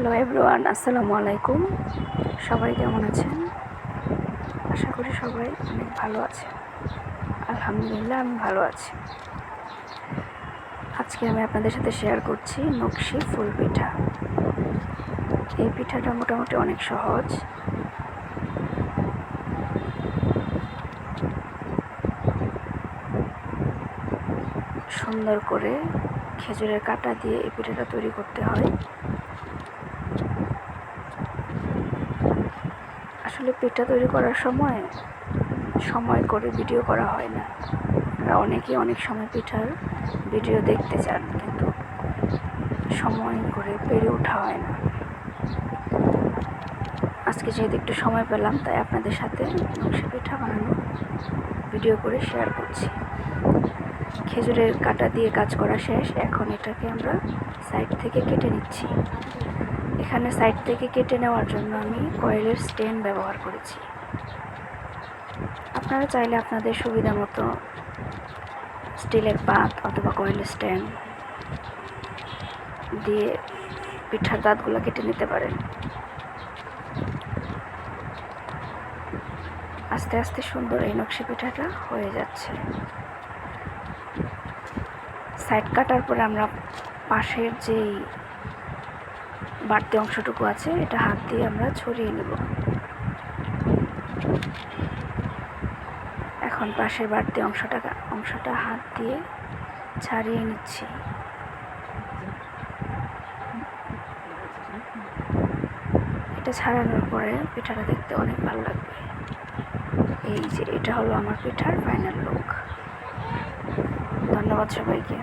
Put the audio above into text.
Hello everyone, আসসালামু আলাইকুম। সবাই কেমন আছেন? আশা করি সবাই অনেক ভালো আছে। আলহামদুলিল্লাহ, আমি ভালো আছি। আজকে আমি আপনাদের সাথে শেয়ার করছি নকশি ফুল পিঠা। এই পিঠাটা মোটামুটি অনেক সহজ। সুন্দর করে খেজুরের কাটা দিয়ে এই পিঠাটা তৈরি করতে হয়। আসলে পিঠা তৈরি করার সময় করে ভিডিও করা হয় না। আপনারা অনেকেই অনেক সময় পিঠার ভিডিও দেখতে চান, কিন্তু সময় করে পেরে ওঠা হয় না। আজকে যেহেতু একটু সময় পেলাম, তাই আপনাদের সাথে নকশি পিঠা বানানো ভিডিও করে শেয়ার করছি। খেজুরের কাটা দিয়ে কাজ করা শেষ। এখন এটাকে আমরা সাইড থেকে কেটে নিচ্ছি। এখানে সাইড থেকে কেটে নেওয়ার জন্য আমি কয়েলের স্ট্যান্ড ব্যবহার করেছি। আপনারা চাইলে আপনাদের সুবিধা মতো স্টিলের পাত অথবা কয়েলের স্ট্যান্ড দিয়ে পিঠার দাঁতগুলো কেটে নিতে পারেন। আস্তে আস্তে সুন্দর এই নকশি পিঠাটা হয়ে যাচ্ছে। সাইড কাটার পরে আমরা পাশের যেই বাড়তি অংশটুকু আছে, এটা হাত দিয়ে আমরা ছড়িয়ে নেব। এখন পাশের বাড়তি অংশটা হাত দিয়ে ছাড়িয়ে নিচ্ছি। এটা ছাড়ানোর পরে পিঠাটা দেখতে অনেক ভালো লাগবে। এই যে এটা হলো আমার পিঠার ফাইনাল লুক। ধন্যবাদ সবাইকে।